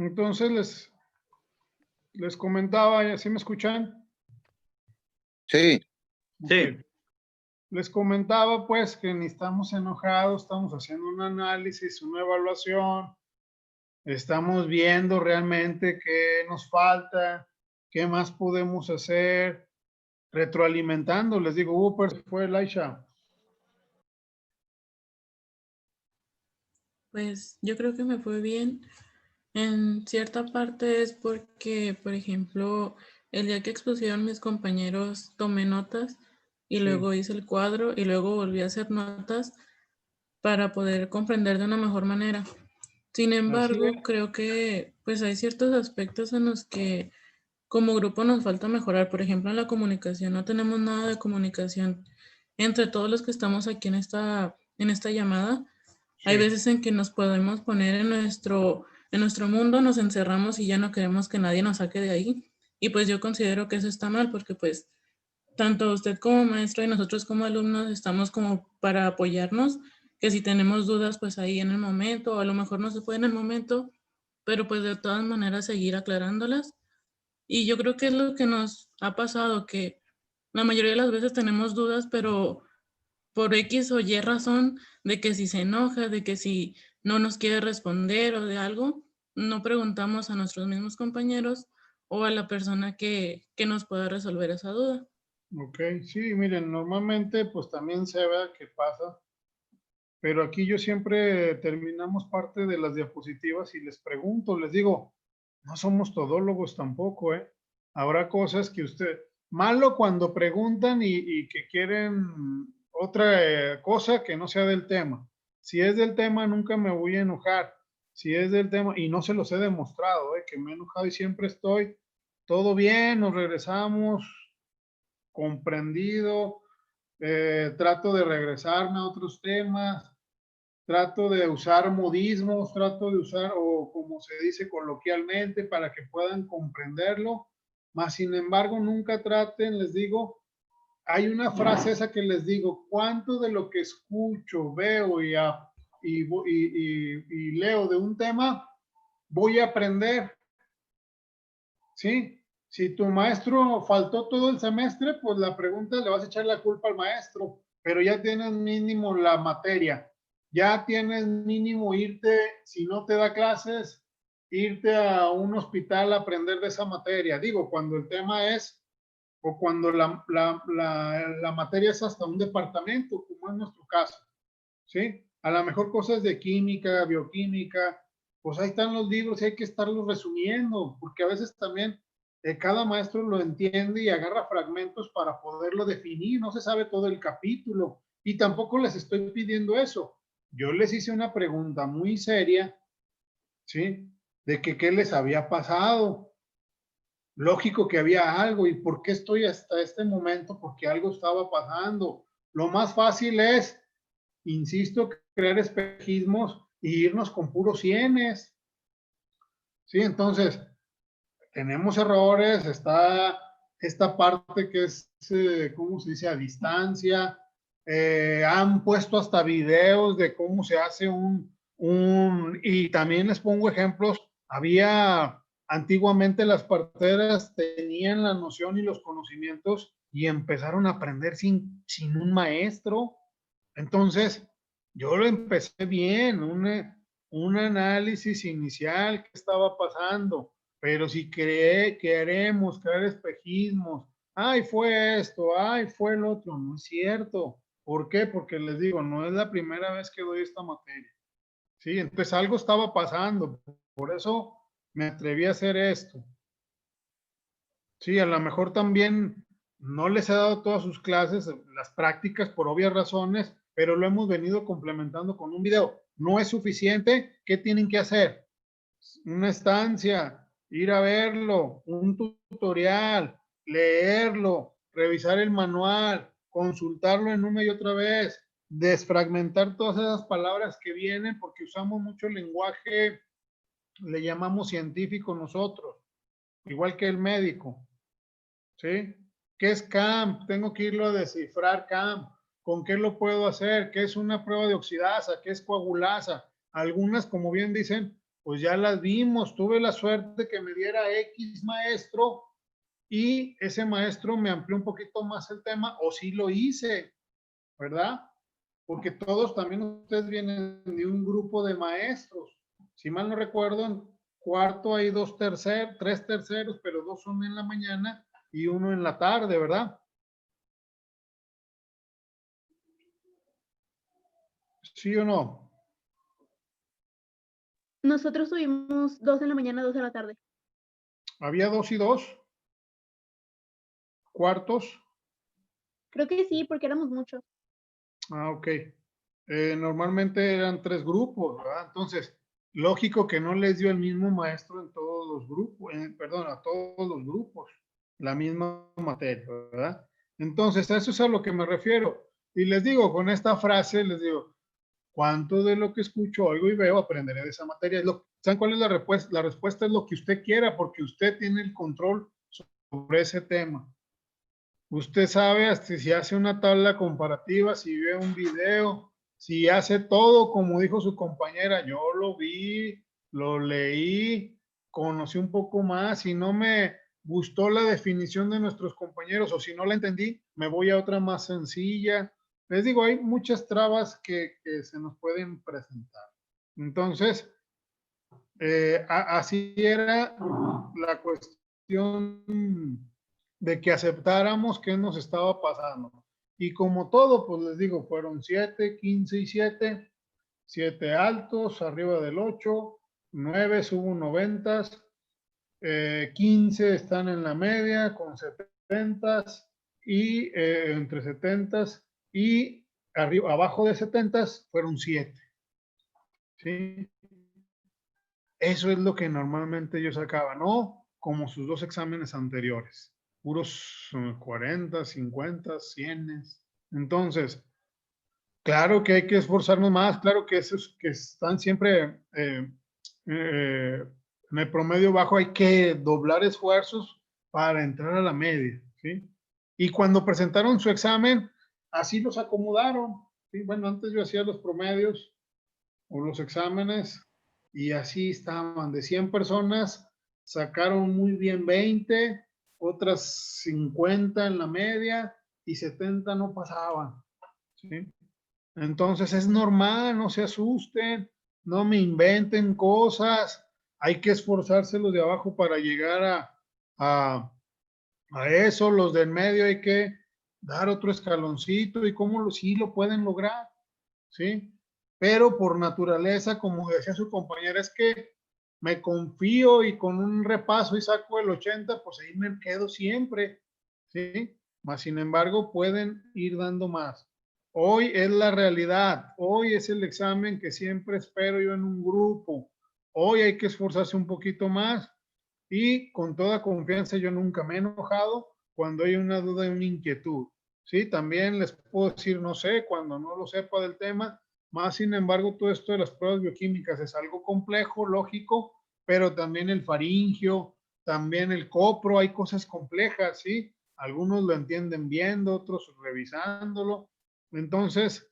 Entonces les comentaba, ¿y así me escuchan? Sí. Okay. Sí. Les comentaba pues que ni estamos enojados, estamos haciendo un análisis, una evaluación, estamos viendo realmente qué nos falta, qué más podemos hacer, retroalimentando. Les digo, fue Laisha. Pues yo creo que me fue bien. En cierta parte es porque, por ejemplo, el día que expusieron mis compañeros tomé notas y luego hice el cuadro y luego volví a hacer notas para poder comprender de una mejor manera. Sin embargo, creo que pues hay ciertos aspectos en los que como grupo nos falta mejorar. Por ejemplo, en la comunicación no tenemos nada de comunicación entre todos los que estamos aquí en esta llamada. Hay veces en que nos podemos poner en nuestro mundo, nos encerramos y ya no queremos que nadie nos saque de ahí. Y pues yo considero que eso está mal porque pues tanto usted como maestro y nosotros como alumnos estamos como para apoyarnos, que si tenemos dudas pues ahí en el momento, o a lo mejor no se puede en el momento, pero pues de todas maneras seguir aclarándolas. Y yo creo que es lo que nos ha pasado, que la mayoría de las veces tenemos dudas, pero por X o Y razón, de que si se enoja, de que si no nos quiere responder o de algo, no preguntamos a nuestros mismos compañeros o a la persona que nos pueda resolver esa duda. Ok, sí, miren, normalmente pues también se ve que pasa, pero aquí yo siempre terminamos parte de las diapositivas y les pregunto, les digo, no somos todólogos tampoco, ¿eh? Habrá cosas que malo cuando preguntan y que quieren otra cosa que no sea del tema. Si es del tema, nunca me voy a enojar. Si es del tema, y no se los he demostrado, que me he enojado y siempre estoy, todo bien, nos regresamos, comprendido, trato de regresarme a otros temas, trato de usar modismos, trato de usar, o como se dice coloquialmente, para que puedan comprenderlo, mas sin embargo nunca traten, les digo, hay una frase esa que les digo, ¿cuánto de lo que escucho, veo y leo de un tema voy a aprender? ¿Sí? Si tu maestro faltó todo el semestre, pues la pregunta le vas a echar la culpa al maestro, pero ya tienes mínimo la materia, ya tienes mínimo irte, si no te da clases, irte a un hospital a aprender de esa materia. Digo, cuando el tema es, o cuando la materia es hasta un departamento, como es nuestro caso, ¿sí? A lo mejor cosas de química, bioquímica, pues ahí están los libros y hay que estarlos resumiendo, porque a veces también cada maestro lo entiende y agarra fragmentos para poderlo definir, no se sabe todo el capítulo y tampoco les estoy pidiendo eso. Yo les hice una pregunta muy seria, ¿sí? De que qué les había pasado. Lógico que había algo y por qué estoy hasta este momento, porque algo estaba pasando. Lo más fácil es, insisto, crear espejismos e irnos con puros cienes. Sí, entonces, tenemos errores, está esta parte que es, ¿cómo se dice?, a distancia. Han puesto hasta videos de cómo se hace y también les pongo ejemplos. Antiguamente las parteras tenían la noción y los conocimientos y empezaron a aprender sin un maestro. Entonces, yo lo empecé bien, un análisis inicial, qué estaba pasando, pero si queremos crear espejismos, ay, fue esto, ay, fue el otro, no es cierto. ¿Por qué? Porque les digo, no es la primera vez que doy esta materia. Sí, entonces algo estaba pasando, por eso me atreví a hacer esto. Sí, a lo mejor también no les he dado todas sus clases, las prácticas por obvias razones, pero lo hemos venido complementando con un video. No es suficiente. ¿Qué tienen que hacer? Una estancia, ir a verlo, un tutorial, leerlo, revisar el manual, consultarlo en una y otra vez, desfragmentar todas esas palabras que vienen porque usamos mucho lenguaje, le llamamos científico nosotros. igual que el médico, ¿sí? ¿Qué es CAMP? Tengo que irlo a descifrar CAMP. ¿Con qué lo puedo hacer? ¿Qué es una prueba de oxidasa? ¿Qué es coagulasa? Algunas, como bien dicen, pues ya las vimos. Tuve la suerte que me diera X maestro y ese maestro me amplió un poquito más el tema, o sí lo hice, ¿verdad? Porque todos también ustedes vienen de un grupo de maestros. Si mal no recuerdo, en cuarto hay tres terceros, pero dos son en la mañana y uno en la tarde, ¿verdad? ¿Sí o no? Nosotros tuvimos 2 en la mañana, 2 en la tarde. Había 2 y 2 cuartos. Creo que sí, porque éramos muchos. Ah, ok. Normalmente eran 3 grupos, ¿verdad? Entonces, lógico que no les dio el mismo maestro en todos los grupos, perdón, a todos los grupos, la misma materia, ¿verdad? Entonces, a eso es a lo que me refiero. Y les digo, con esta frase, les digo, ¿cuánto de lo que escucho, oigo y veo aprenderé de esa materia? ¿Saben cuál es la respuesta? La respuesta es lo que usted quiera, porque usted tiene el control sobre ese tema. Usted sabe hasta si hace una tabla comparativa, si ve un video, si hace todo como dijo su compañera. Yo lo vi, lo leí, conocí un poco más. Si no me gustó la definición de nuestros compañeros o si no la entendí, me voy a otra más sencilla. Les digo, hay muchas trabas que se nos pueden presentar. Entonces, así era la cuestión de que aceptáramos qué nos estaba pasando. Y como todo, pues les digo, fueron 7, 15 y 7, 7 altos, arriba del 8, 9 subo 90, 15 están en la media con 70 y entre 70 y arriba, abajo de 70 fueron 7. ¿Sí? Eso es lo que normalmente yo sacaba, no como sus 2 exámenes anteriores, puros 40, 50, 100. Entonces, claro que hay que esforzarnos más, claro que esos que están siempre en el promedio bajo hay que doblar esfuerzos para entrar a la media, ¿sí? Y cuando presentaron su examen, así los acomodaron, ¿sí? Bueno, antes yo hacía los promedios o los exámenes y así estaban. De 100 personas, sacaron muy bien 20, otras 50 en la media y 70 no pasaban. ¿Sí? Entonces es normal, no se asusten, no me inventen cosas. Hay que esforzarse los de abajo para llegar a eso. Los del medio hay que dar otro escaloncito y cómo sí lo pueden lograr. ¿Sí? Pero por naturaleza, como decía su compañera, es que me confío y con un repaso y saco el 80, pues ahí me quedo siempre, ¿sí? Más sin embargo, pueden ir dando más. Hoy es la realidad, hoy es el examen que siempre espero yo en un grupo. Hoy hay que esforzarse un poquito más y con toda confianza yo nunca me he enojado cuando hay una duda y una inquietud. Sí, también les puedo decir, no sé, cuando no lo sepa del tema, más sin embargo, todo esto de las pruebas bioquímicas es algo complejo, lógico, pero también el faringio, también el copro, hay cosas complejas, ¿sí? Algunos lo entienden viendo, otros revisándolo. Entonces,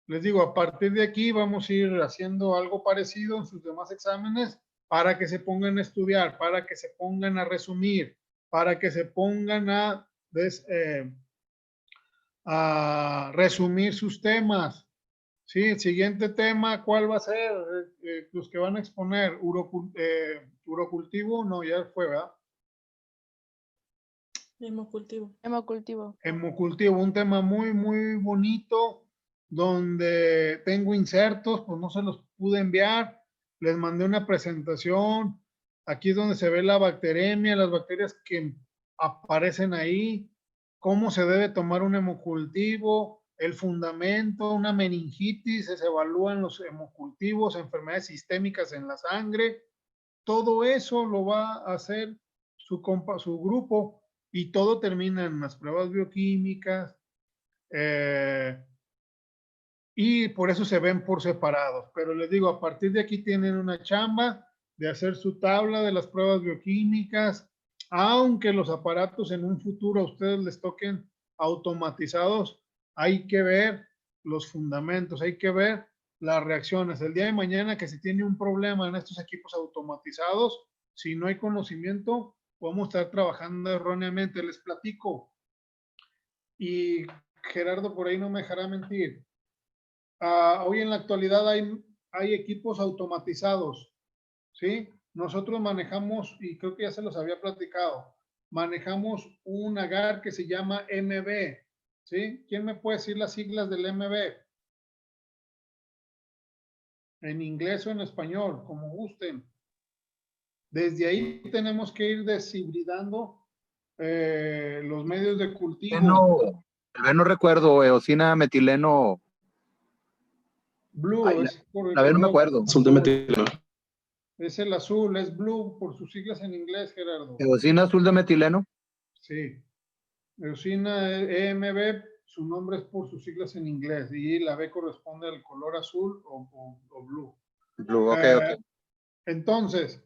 les digo, a partir de aquí vamos a ir haciendo algo parecido en sus demás exámenes para que se pongan a estudiar, para que se pongan a resumir, para que se pongan a resumir sus temas. Sí, el siguiente tema, ¿cuál va a ser? Los que van a exponer, urocultivo, no, ya fue, ¿verdad? Hemocultivo. Hemocultivo. Hemocultivo, un tema muy, muy bonito, donde tengo insertos, pues no se los pude enviar, les mandé una presentación, aquí es donde se ve la bacteremia, las bacterias que aparecen ahí, cómo se debe tomar un hemocultivo, el fundamento, una meningitis, se evalúan los hemocultivos, enfermedades sistémicas en la sangre, todo eso lo va a hacer su grupo y todo termina en las pruebas bioquímicas y por eso se ven por separados. Pero les digo, a partir de aquí tienen una chamba de hacer su tabla de las pruebas bioquímicas, aunque los aparatos en un futuro a ustedes les toquen automatizados, hay que ver los fundamentos, hay que ver las reacciones. El día de mañana que si tiene un problema en estos equipos automatizados, si no hay conocimiento, podemos estar trabajando erróneamente. Les platico. Y Gerardo por ahí no me dejará mentir. Hoy en la actualidad hay equipos automatizados, ¿sí? Nosotros manejamos, y creo que ya se los había platicado, manejamos un agar que se llama MB, ¿sí? ¿Quién me puede decir las siglas del MB? En inglés o en español, como gusten. Desde ahí tenemos que ir deshibridando los medios de cultivo. No recuerdo, eosina metileno. Blue es por el A ver, no me color. acuerdo. Azul de metileno. Es el azul, es blue por sus siglas en inglés, Gerardo. Eosina azul de metileno. Sí. Eosina EMB, su nombre es por sus siglas en inglés y la B corresponde al color azul o blue. Blue, ok. Entonces,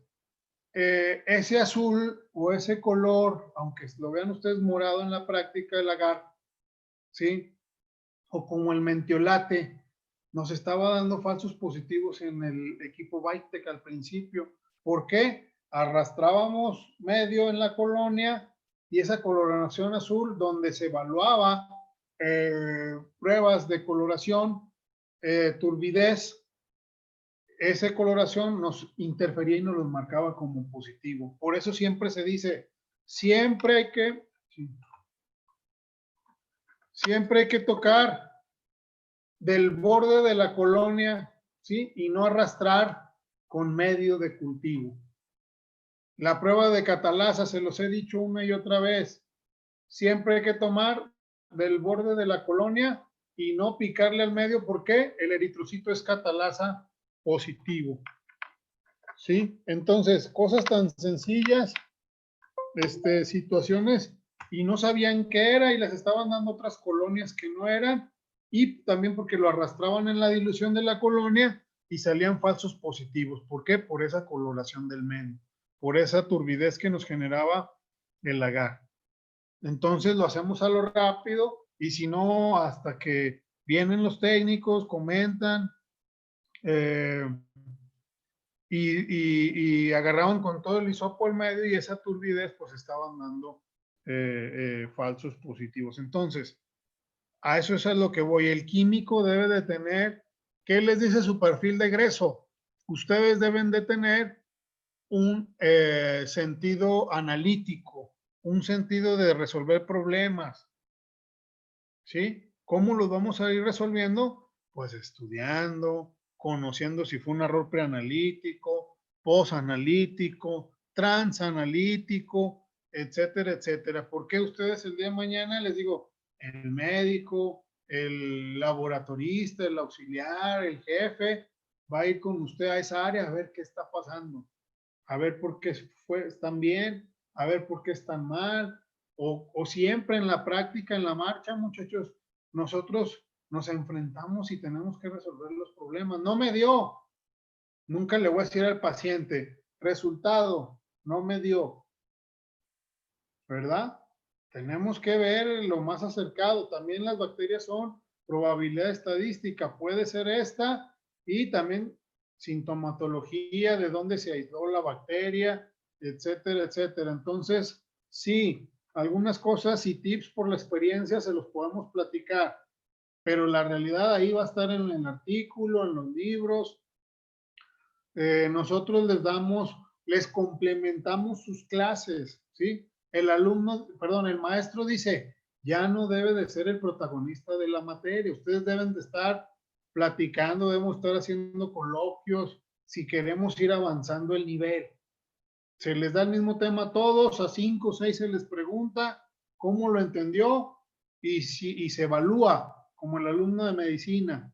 ese azul o ese color, aunque lo vean ustedes morado en la práctica del agar, ¿sí? O como el mentiolate, nos estaba dando falsos positivos en el equipo Bytec al principio. ¿Por qué? Arrastrábamos medio en la colonia y esa coloración azul donde se evaluaba pruebas de coloración, turbidez, esa coloración nos interfería y nos los marcaba como positivo. Por eso siempre se dice, siempre hay que tocar del borde de la colonia, ¿sí? Y no arrastrar con medio de cultivo. La prueba de catalasa, se los he dicho una y otra vez, siempre hay que tomar del borde de la colonia y no picarle al medio porque el eritrocito es catalasa positivo. ¿Sí? Entonces, cosas tan sencillas, situaciones, y no sabían qué era y les estaban dando otras colonias que no eran, y también porque lo arrastraban en la dilución de la colonia y salían falsos positivos. ¿Por qué? Por esa coloración del medio, por esa turbidez que nos generaba el agar. Entonces lo hacemos a lo rápido y si no, hasta que vienen los técnicos, comentan, y agarraban con todo el hisopo al medio y esa turbidez pues estaban dando falsos positivos. Entonces, a eso es a lo que voy. El químico debe de tener, ¿qué les dice su perfil de egreso? Ustedes deben de tener un sentido analítico, un sentido de resolver problemas, ¿sí? ¿Cómo los vamos a ir resolviendo? Pues estudiando, conociendo si fue un error preanalítico, posanalítico, transanalítico, etcétera, etcétera. ¿Por qué ustedes el día de mañana les digo, el médico, el laboratorista, el auxiliar, el jefe, va a ir con usted a esa área a ver qué está pasando, a ver por qué están bien, a ver por qué están mal, o siempre en la práctica, en la marcha, muchachos, nosotros nos enfrentamos y tenemos que resolver los problemas. No me dio, nunca le voy a decir al paciente, resultado, no me dio, ¿verdad? Tenemos que ver lo más acercado. También las bacterias son probabilidad estadística, puede ser esta, y también sintomatología, de dónde se aisló la bacteria, etcétera, etcétera. Entonces, sí, algunas cosas y tips por la experiencia se los podemos platicar, pero la realidad ahí va a estar en el artículo, en los libros. Nosotros les complementamos sus clases, ¿sí? El maestro dice, ya no debe de ser el protagonista de la materia, ustedes deben de estar platicando, debemos estar haciendo coloquios, si queremos ir avanzando el nivel. Se les da el mismo tema a todos, a 5 o 6 se les pregunta cómo lo entendió y se evalúa como el alumno de medicina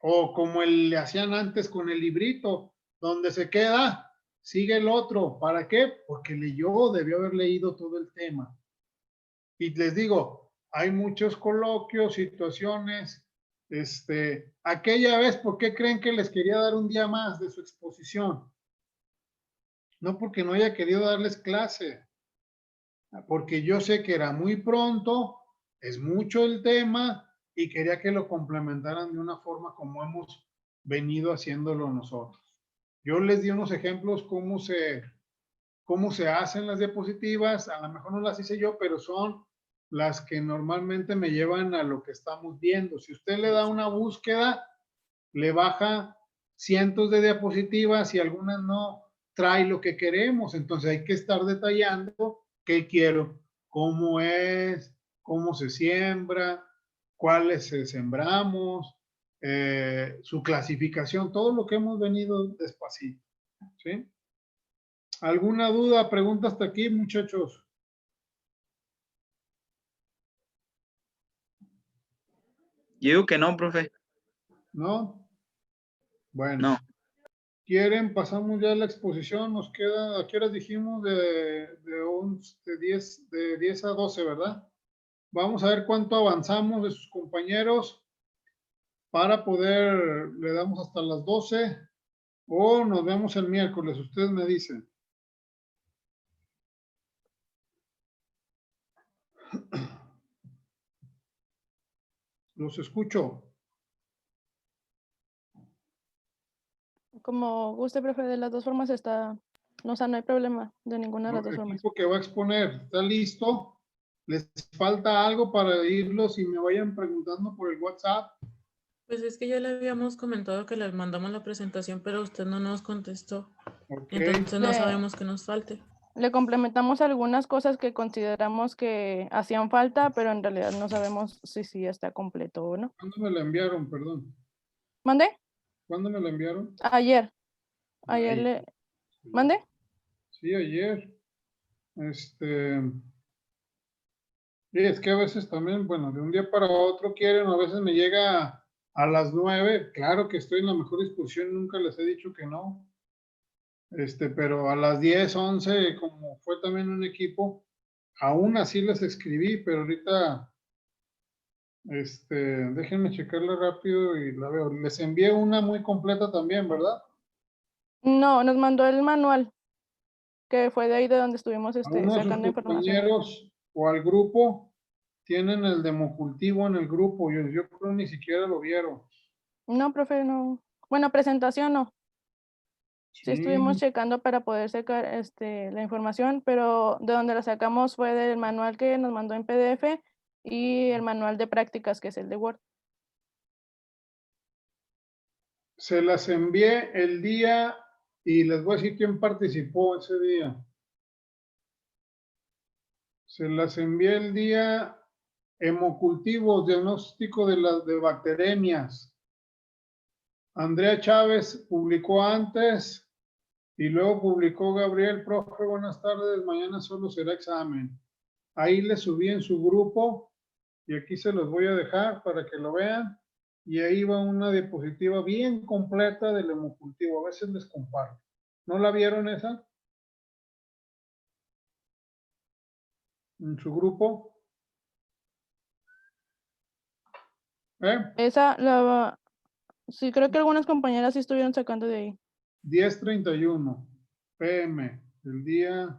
o como le hacían antes con el librito, donde se queda, sigue el otro. ¿Para qué? Porque debió haber leído todo el tema. Y les digo, hay muchos coloquios, situaciones. Aquella vez, ¿por qué creen que les quería dar un día más de su exposición? No porque no haya querido darles clase, porque yo sé que era muy pronto, es mucho el tema y quería que lo complementaran de una forma como hemos venido haciéndolo nosotros. Yo les di unos ejemplos cómo se hacen las diapositivas, a lo mejor no las hice yo, pero son las que normalmente me llevan a lo que estamos viendo. Si usted le da una búsqueda, le baja cientos de diapositivas y algunas no trae lo que queremos. Entonces hay que estar detallando qué quiero, cómo es, cómo se siembra, cuáles se sembramos, su clasificación, todo lo que hemos venido despacito. ¿Sí? ¿Alguna duda, pregunta hasta aquí, muchachos? Yo digo que no, profe. ¿No? Bueno. No. ¿Quieren? Pasamos ya a la exposición. Nos queda, ¿a qué horas dijimos? De 10 a 12, ¿verdad? Vamos a ver cuánto avanzamos de sus compañeros para poder, le damos hasta las 12 o nos vemos el miércoles. Ustedes me dicen. Los escucho. Como guste, profe, de las dos formas está, no, o sea, no hay problema de ninguna de las dos El formas. equipo que va a exponer, ¿está listo? ¿Les falta algo para irlos y me vayan preguntando por el WhatsApp? Pues es que ya le habíamos comentado que les mandamos la presentación, pero usted no nos contestó. Ok. Entonces no sabemos qué nos falte. Le complementamos algunas cosas que consideramos que hacían falta, pero en realidad no sabemos si sí está completo o no. ¿Cuándo me la enviaron? Perdón. ¿Mande? ¿Cuándo me la enviaron? Ayer. Ahí. Le... ¿Mande? Sí, ayer. Y es que a veces también, bueno, de un día para otro quieren, a veces me llega a las 9, claro que estoy en la mejor disposición, nunca les he dicho que no. Pero a las 10, 11, como fue también un equipo, aún así les escribí, pero ahorita, déjenme checarla rápido y la veo. Les envié una muy completa también, ¿verdad? No, nos mandó el manual, que fue de ahí de donde estuvimos A uno de sus sacando información. compañeros o al grupo tienen el democultivo en el grupo, yo creo ni siquiera lo vieron. No, profe, no. Bueno, presentación no. Sí estuvimos checando para poder sacar la información, pero de donde la sacamos fue del manual que nos mandó en PDF y el manual de prácticas, que es el de Word. Se las envié el día y les voy a decir quién participó ese día. Se las envié el día hemocultivos, diagnóstico de bacteremias. Andrea Chávez publicó antes y luego publicó Gabriel, profe, buenas tardes, mañana solo será examen. Ahí le subí en su grupo y aquí se los voy a dejar para que lo vean. Y ahí va una diapositiva bien completa del hemocultivo. A veces les comparto. ¿No la vieron esa? En su grupo. Sí, creo que algunas compañeras sí estuvieron sacando de ahí. 10:31 PM. El día,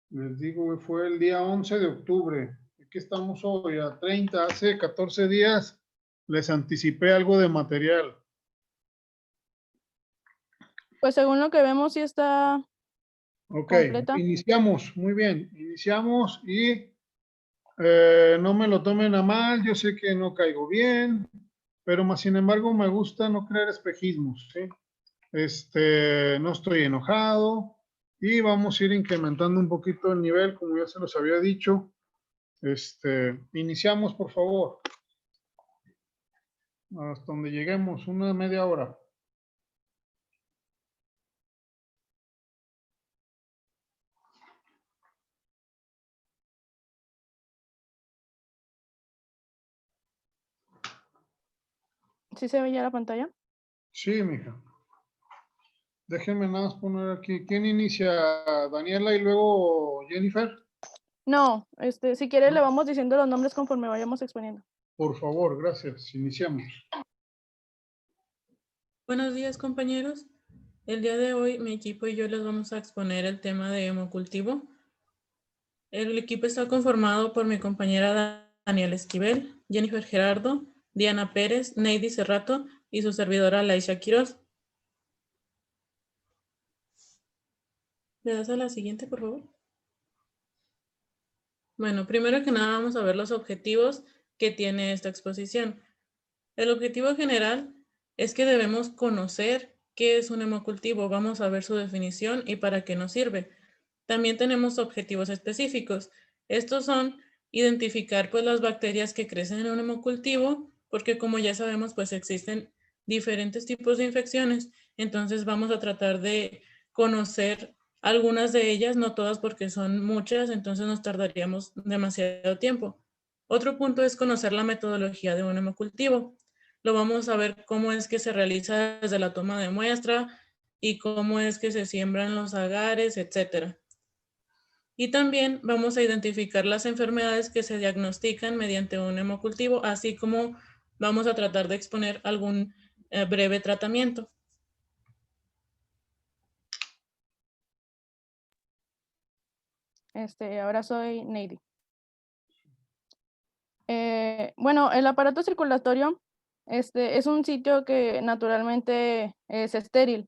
les digo, fue el día 11 de octubre. Aquí estamos hoy a 30, hace 14 días les anticipé algo de material. Pues según lo que vemos sí está completa. Iniciamos, muy bien, iniciamos y no me lo tomen a mal, yo sé que no caigo bien, pero más sin embargo me gusta no crear espejismos, ¿sí? No estoy enojado y vamos a ir incrementando un poquito el nivel, como ya se los había dicho. Iniciamos, por favor. Hasta donde lleguemos, una media hora. ¿Sí se veía la pantalla? Sí, mija. Déjenme nada más poner aquí. ¿Quién inicia? ¿Daniela y luego Jennifer? No, si quiere le vamos diciendo los nombres conforme vayamos exponiendo. Por favor, gracias. Iniciamos. Buenos días, compañeros. El día de hoy mi equipo y yo les vamos a exponer el tema de hemocultivo. El equipo está conformado por mi compañera Daniela Esquivel, Jennifer Gerardo, Diana Pérez, Neidy Cerrato y su servidora Laisha Quiroz. ¿Le das a la siguiente, por favor? Bueno, primero que nada vamos a ver los objetivos que tiene esta exposición. El objetivo general es que debemos conocer qué es un hemocultivo. Vamos a ver su definición y para qué nos sirve. También tenemos objetivos específicos. Estos son identificar pues las bacterias que crecen en un hemocultivo, porque como ya sabemos pues existen diferentes tipos de infecciones. Entonces vamos a tratar de conocer algunas de ellas, no todas porque son muchas, entonces nos tardaríamos demasiado tiempo. Otro punto es conocer la metodología de un hemocultivo. Lo vamos a ver cómo es que se realiza desde la toma de muestra y cómo es que se siembran los agares, etcétera. Y también vamos a identificar las enfermedades que se diagnostican mediante un hemocultivo, así como vamos a tratar de exponer algún breve tratamiento. Ahora soy Neidy. Bueno, el aparato circulatorio es un sitio que naturalmente es estéril.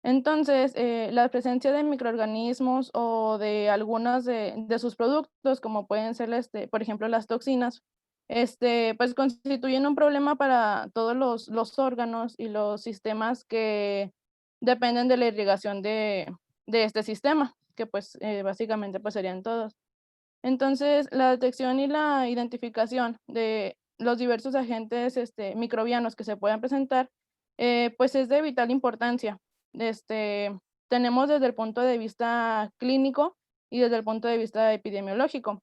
Entonces, la presencia de microorganismos o de algunas de sus productos, como pueden ser, por ejemplo, las toxinas, pues constituyen un problema para todos los órganos y los sistemas que dependen de la irrigación de este sistema, que pues básicamente pues serían todos. Entonces, la detección y la identificación de los diversos agentes microbianos que se puedan presentar, pues es de vital importancia. Tenemos desde el punto de vista clínico y desde el punto de vista epidemiológico.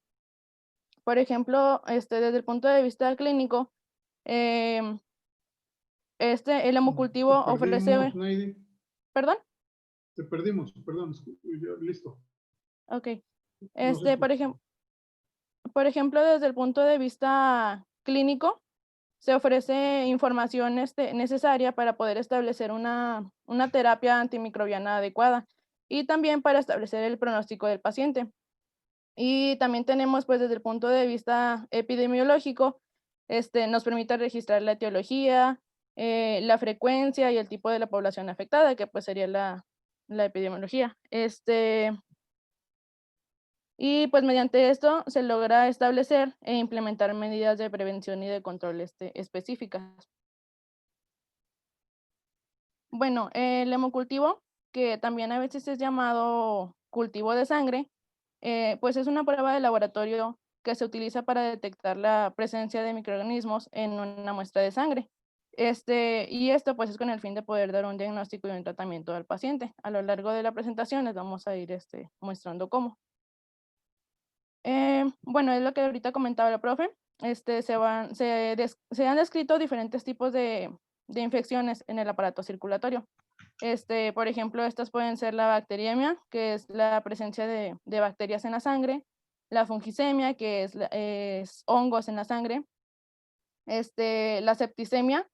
Por ejemplo, desde el punto de vista clínico, el Te hemocultivo ofrece... perdimos, Neidy. ¿Perdón? Te perdimos, perdón. Listo. Ok. No se escucha. Por ejemplo, desde el punto de vista clínico, se ofrece información necesaria para poder establecer una terapia antimicrobiana adecuada y también para establecer el pronóstico del paciente. Y también tenemos, pues, desde el punto de vista epidemiológico, nos permite registrar la etiología, la frecuencia y el tipo de la población afectada, que pues sería la epidemiología. Y pues mediante esto se logra establecer e implementar medidas de prevención y de control específicas. Bueno, el hemocultivo, que también a veces es llamado cultivo de sangre, pues es una prueba de laboratorio que se utiliza para detectar la presencia de microorganismos en una muestra de sangre. Y esto pues es con el fin de poder dar un diagnóstico y un tratamiento al paciente. A lo largo de la presentación les vamos a ir mostrando cómo. Bueno, es lo que ahorita comentaba la profe. Se han descrito diferentes tipos de infecciones en el aparato circulatorio. Por ejemplo, estas pueden ser la bacteriemia, que es la presencia de bacterias en la sangre, la fungisemia, que es hongos en la sangre, la septicemia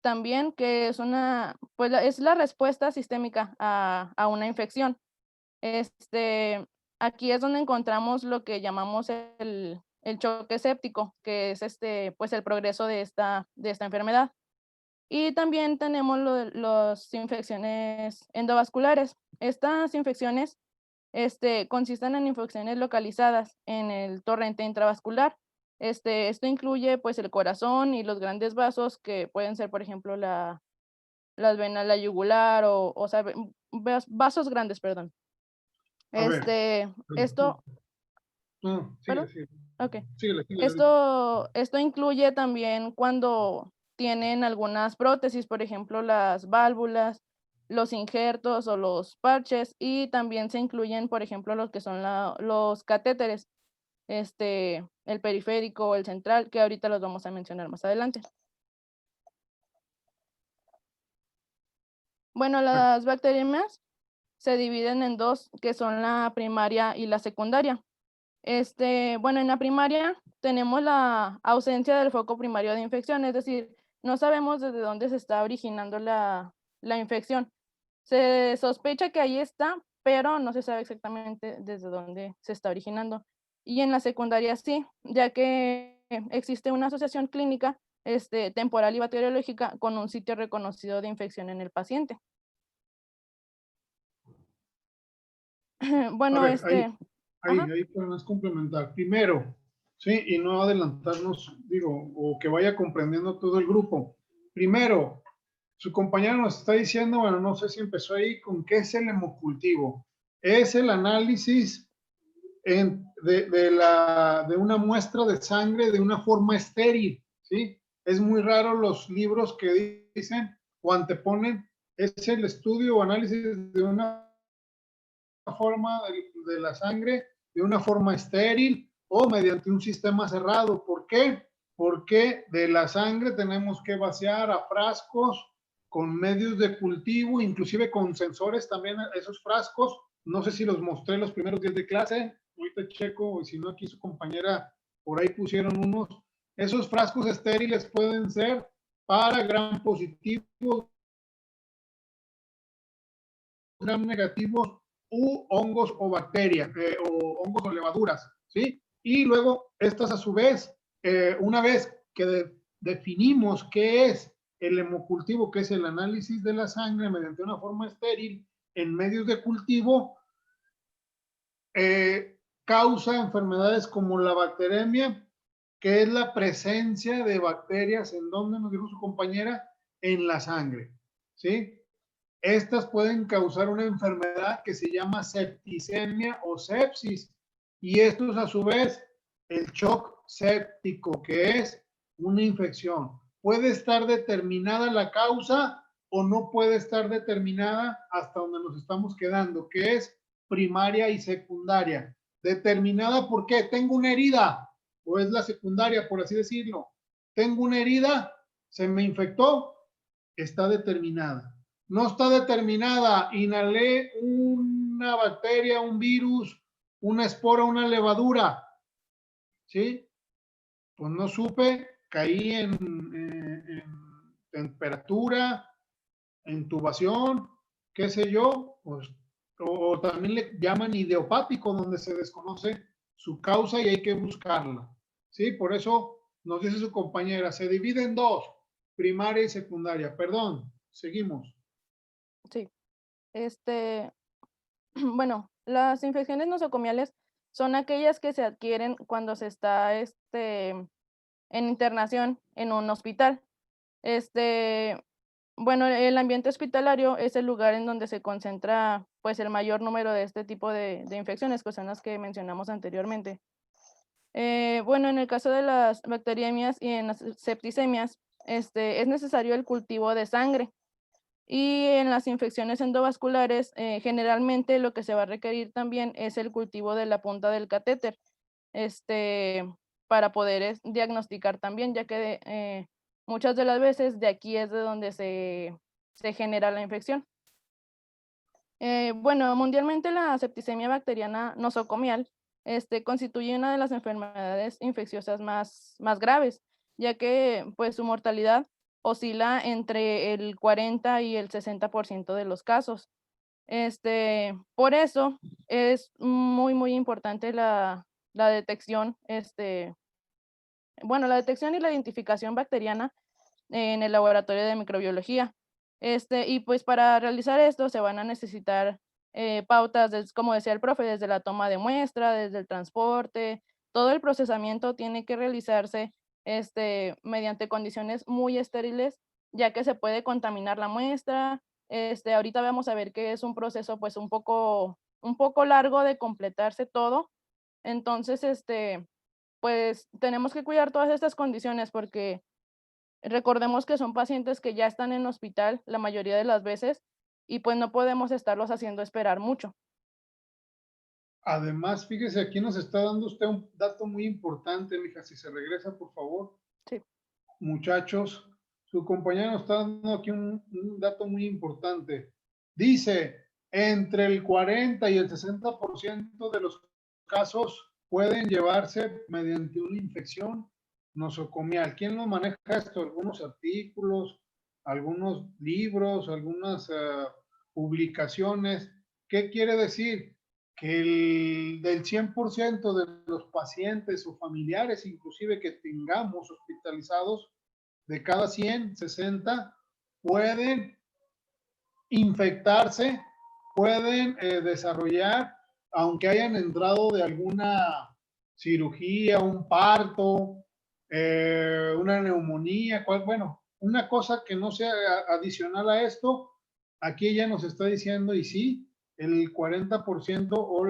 también, que es es la respuesta sistémica a una infección. Aquí es donde encontramos lo que llamamos el choque séptico, que es pues el progreso de esta enfermedad. Y también tenemos las infecciones endovasculares. Estas infecciones consisten en infecciones localizadas en el torrente intravascular. Esto incluye pues el corazón y los grandes vasos que pueden ser, por ejemplo, las venas, la yugular o sea, vasos grandes, perdón. A ver, Esto, no, ¿perdón? sigue. Ok. Síguele. Esto incluye también cuando tienen algunas prótesis, por ejemplo, las válvulas, los injertos o los parches, y también se incluyen, por ejemplo, los que son los catéteres, el periférico, el central, que ahorita los vamos a mencionar más adelante. Bueno, las bacterias se dividen en dos, que son la primaria y la secundaria. Bueno, en la primaria tenemos la ausencia del foco primario de infección, es decir, no sabemos desde dónde se está originando la infección. Se sospecha que ahí está, pero no se sabe exactamente desde dónde se está originando. Y en la secundaria sí, ya que existe una asociación clínica temporal y bacteriológica con un sitio reconocido de infección en el paciente. A Bueno, ver, ajá. ahí podemos complementar. Primero, sí, y no adelantarnos, digo, o que vaya comprendiendo todo el grupo. Primero, su compañero nos está diciendo, bueno, no sé si empezó ahí con qué es el hemocultivo. Es el análisis de una muestra de sangre de una forma estéril, ¿sí? Es muy raro los libros que dicen o anteponen, es el estudio o análisis de una forma de la sangre de una forma estéril o mediante un sistema cerrado. ¿Por qué? Porque de la sangre tenemos que vaciar a frascos con medios de cultivo, inclusive con sensores también esos frascos. No sé si los mostré los primeros días de clase, ahorita checo, y si no aquí su compañera por ahí pusieron unos. Esos frascos estériles pueden ser para gram positivos, gram negativos u hongos o bacterias, o hongos o levaduras, ¿sí? Y luego, estas a su vez, una vez que definimos qué es el hemocultivo, que es el análisis de la sangre mediante una forma estéril en medios de cultivo, causa enfermedades como la bacteremia, que es la presencia de bacterias, ¿en dónde nos dijo su compañera? En la sangre, ¿sí? Estas pueden causar una enfermedad que se llama septicemia o sepsis. Y esto es a su vez el shock séptico, que es una infección. Puede estar determinada la causa o no puede estar determinada hasta donde nos estamos quedando, que es primaria y secundaria. Determinada porque tengo una herida, o es la secundaria, por así decirlo. Tengo una herida, se me infectó, está determinada. No está determinada, inhalé una bacteria, un virus, una espora, una levadura, ¿sí? Pues no supe, caí en temperatura, intubación, qué sé yo, pues, o también le llaman idiopático, donde se desconoce su causa y hay que buscarla, ¿sí? Por eso nos dice su compañera, se divide en dos, primaria y secundaria. Perdón, seguimos. Sí. Bueno, las infecciones nosocomiales son aquellas que se adquieren cuando se está en internación en un hospital. Bueno, el ambiente hospitalario es el lugar en donde se concentra pues el mayor número de este tipo de infecciones, que son las que mencionamos anteriormente. Bueno, en el caso de las bacteriemias y en las septicemias, es necesario el cultivo de sangre. Y en las infecciones endovasculares, generalmente lo que se va a requerir también es el cultivo de la punta del catéter, para poder diagnosticar también, ya que muchas de las veces de aquí es de donde se genera la infección. Bueno, mundialmente la septicemia bacteriana nosocomial constituye una de las enfermedades infecciosas más graves, ya que pues su mortalidad oscila entre el 40 y el 60% de los casos. Por eso es muy importante la detección, bueno, la detección y la identificación bacteriana en el laboratorio de microbiología. Y pues para realizar esto se van a necesitar pautas, como decía el profe, desde la toma de muestra, desde el transporte, todo el procesamiento tiene que realizarse mediante condiciones muy estériles, ya que se puede contaminar la muestra. Ahorita vamos a ver que es un proceso pues un poco largo de completarse todo. Entonces, pues tenemos que cuidar todas estas condiciones porque recordemos que son pacientes que ya están en hospital la mayoría de las veces y pues no podemos estarlos haciendo esperar mucho. Además, fíjese, aquí nos está dando usted un dato muy importante, mija, si se regresa, por favor. Sí. Muchachos, su compañero nos está dando aquí un dato muy importante. Dice, entre el 40 y el 60% de los casos pueden llevarse mediante una infección nosocomial. ¿Quién lo maneja esto? Algunos artículos, algunos libros, algunas publicaciones ¿Qué quiere decir? Que del 100% de los pacientes o familiares, inclusive que tengamos hospitalizados, de cada 100, 60 pueden infectarse, pueden desarrollar, aunque hayan entrado de alguna cirugía, un parto, una neumonía, bueno, una cosa que no sea adicional a esto, aquí ella nos está diciendo, y sí, el 40% o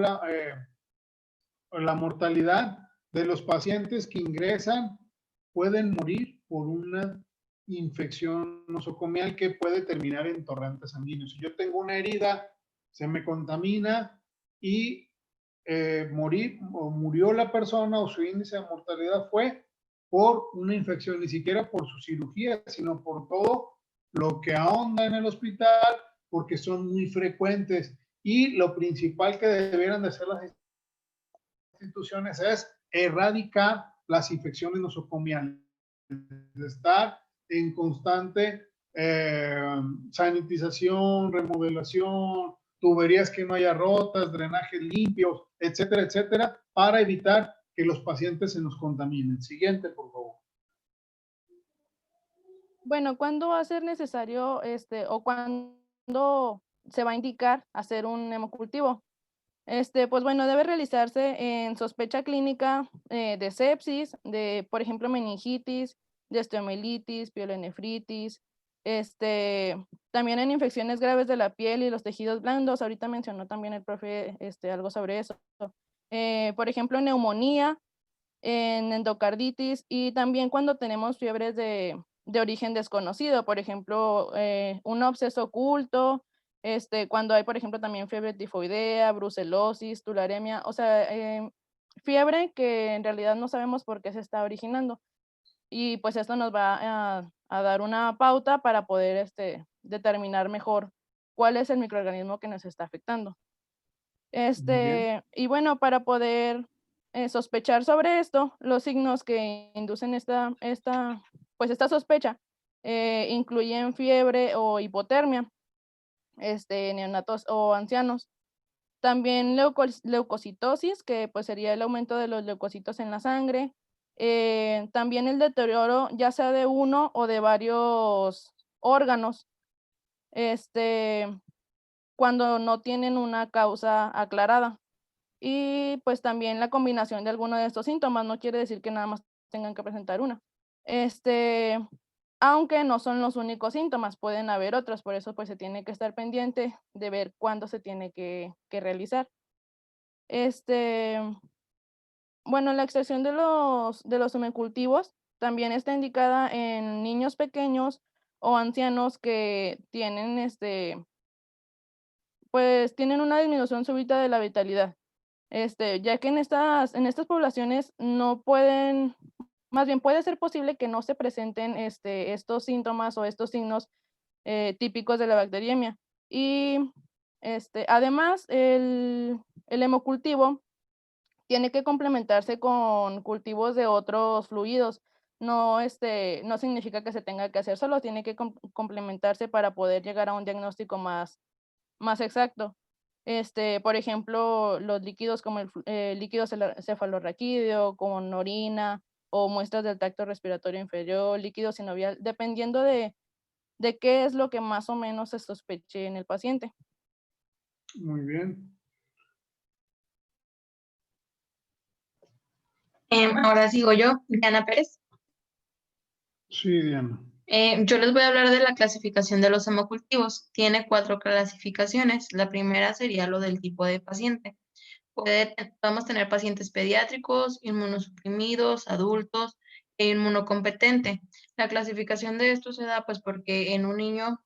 la mortalidad de los pacientes que ingresan pueden morir por una infección nosocomial que puede terminar en torrentes sanguíneos. Si yo tengo una herida, se me contamina y murió la persona, o su índice de mortalidad fue por una infección, ni siquiera por su cirugía, sino por todo lo que ahonda en el hospital, porque son muy frecuentes. Y lo principal que debieran de hacer las instituciones es erradicar las infecciones nosocomiales, estar en constante sanitización, remodelación, tuberías que no haya rotas, drenajes limpios, etcétera, etcétera, para evitar que los pacientes se nos contaminen. Siguiente, por favor. Bueno, ¿cuándo va a ser necesario o cuándo se va a indicar hacer un hemocultivo? Pues bueno, debe realizarse en sospecha clínica de sepsis, de, por ejemplo, meningitis, de osteomielitis, pielonefritis, también en infecciones graves de la piel y los tejidos blandos. Ahorita mencionó también el profe algo sobre eso. Por ejemplo, neumonía, en endocarditis y también cuando tenemos fiebres de origen desconocido, por ejemplo, un absceso oculto, cuando hay, por ejemplo, también fiebre tifoidea, brucelosis, tularemia, o sea, fiebre que en realidad no sabemos por qué se está originando. Y pues esto nos va a dar una pauta para poder determinar mejor cuál es el microorganismo que nos está afectando. Y bueno, para poder sospechar sobre esto, los signos que inducen esta sospecha incluyen fiebre o hipotermia, neonatos o ancianos. También leucocitosis, que pues sería el aumento de los leucocitos en la sangre. También el deterioro ya sea de uno o de varios órganos, cuando no tienen una causa aclarada. Y pues también la combinación de alguno de estos síntomas no quiere decir que nada más tengan que presentar una. Aunque no son los únicos síntomas, pueden haber otros, por eso pues se tiene que estar pendiente de ver cuándo se tiene que realizar. Bueno, la extracción de los hemocultivos también está indicada en niños pequeños o ancianos que tienen pues tienen una disminución súbita de la vitalidad. Ya que en estas poblaciones no pueden, más bien puede ser posible que no se presenten estos síntomas o estos signos típicos de la bacteriemia. Y además, el hemocultivo tiene que complementarse con cultivos de otros fluidos. No, no significa que se tenga que hacer solo, tiene que complementarse para poder llegar a un diagnóstico más exacto. Por ejemplo, los líquidos como el líquido cefalorraquídeo, con orina o muestras del tracto respiratorio inferior, líquido sinovial, dependiendo de qué es lo que más o menos se sospeche en el paciente. Muy bien. Ahora sigo yo, Diana Pérez. Sí, Diana. Yo les voy a hablar de la clasificación de los hemocultivos. Tiene 4 clasificaciones. La primera sería lo del tipo de paciente. Podemos tener pacientes pediátricos, inmunosuprimidos, adultos e inmunocompetente. La clasificación de esto se da pues porque en un niño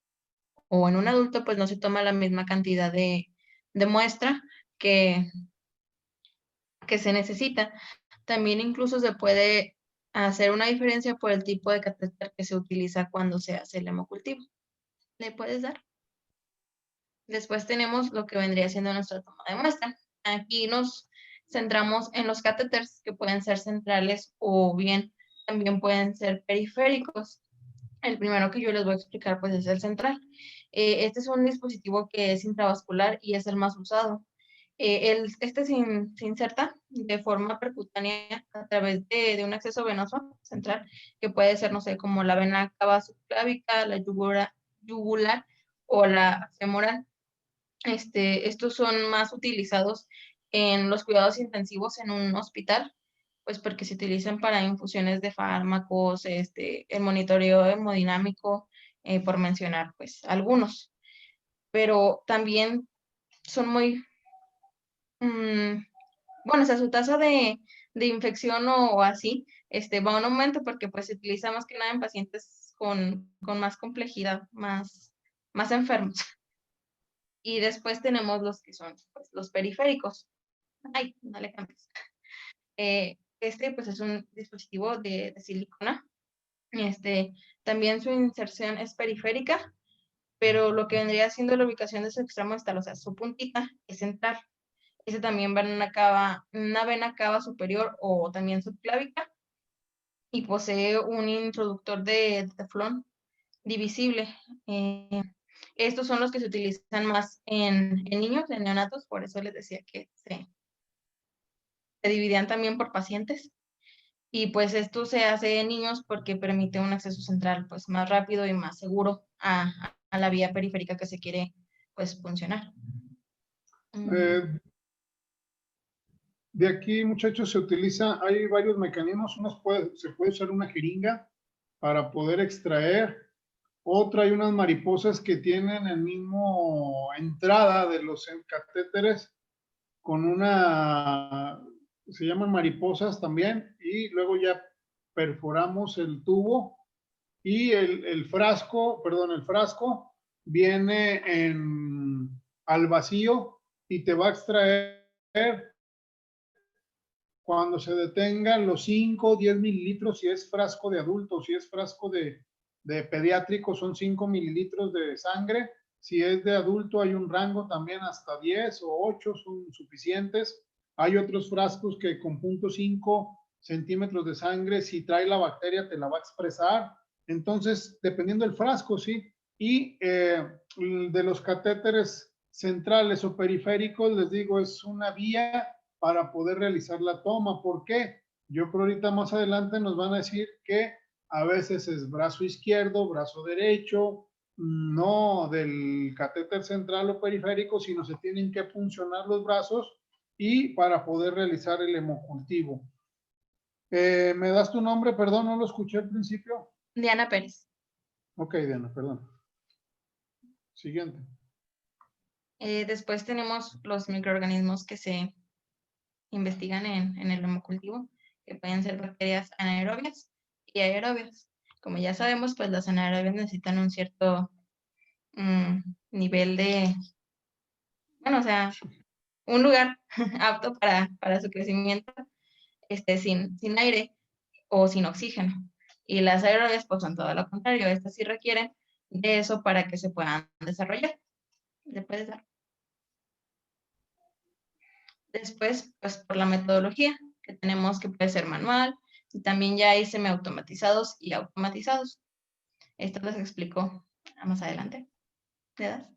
o en un adulto pues no se toma la misma cantidad de muestra que se necesita. También incluso se puede hacer una diferencia por el tipo de catéter que se utiliza cuando se hace el hemocultivo. ¿Le puedes dar? Después tenemos lo que vendría siendo nuestra toma de muestra. Aquí nos centramos en los catéteres que pueden ser centrales o bien también pueden ser periféricos. El primero que yo les voy a explicar pues es el central. Este es un dispositivo que es intravascular y es el más usado. Este se inserta de forma percutánea a través de un acceso venoso central, que puede ser, no sé, como la vena cava subclávica, la yugular o la femoral. Estos son más utilizados en los cuidados intensivos en un hospital, pues porque se utilizan para infusiones de fármacos, el monitoreo hemodinámico, por mencionar, pues, algunos. Pero también son muy, bueno, o sea, su tasa de infección o así, va en aumento porque pues se utiliza más que nada en pacientes con más complejidad, más enfermos. Y después tenemos los que son, pues, los periféricos. Ay, no le cambies. Pues es un dispositivo de silicona. También su inserción es periférica, pero lo que vendría siendo la ubicación de su extremo distal, o sea, su puntita, es central. Ese también va en una vena cava superior o también subclávica, y posee un introductor de teflón divisible. Estos son los que se utilizan más en niños, en neonatos, por eso les decía que se dividían también por pacientes. Y pues esto se hace en niños porque permite un acceso central pues más rápido y más seguro a la vía periférica que se quiere pues funcionar. De aquí, muchachos, se utiliza, hay varios mecanismos. Se puede usar una jeringa para poder extraer. Otra, hay unas mariposas que tienen el mismo entrada de los catéteres con se llaman mariposas también, y luego ya perforamos el tubo y el frasco viene al vacío y te va a extraer cuando se detengan los 5 o 10 mililitros, si es frasco de adulto, si es frasco de pediátrico, son 5 mililitros de sangre. Si es de adulto, hay un rango también hasta 10 o 8 son suficientes. Hay otros frascos que con 0.5 centímetros de sangre, si trae la bacteria, te la va a expresar. Entonces, dependiendo del frasco, sí. Y de los catéteres centrales o periféricos, les digo, es una vía para poder realizar la toma. ¿Por qué? Yo creo ahorita más adelante nos van a decir que a veces es brazo izquierdo, brazo derecho, no del catéter central o periférico, sino se tienen que funcionar los brazos y para poder realizar el hemocultivo. ¿Me das tu nombre? Perdón, no lo escuché al principio. Diana Pérez. Ok, Diana, perdón. Siguiente. Después tenemos los microorganismos que se investigan en el hemocultivo, que pueden ser bacterias anaerobias y aerobias. Como ya sabemos, pues las anaerobias necesitan un cierto nivel de, bueno, o sea, un lugar apto para su crecimiento, sin aire o sin oxígeno. Y las aerobias, pues son todo lo contrario, estas sí requieren de eso para que se puedan desarrollar. ¿Le puedes dar? Después, pues por la metodología que tenemos, que puede ser manual, y también ya hay semiautomatizados y automatizados. Esto les explico más adelante. ¿Le das?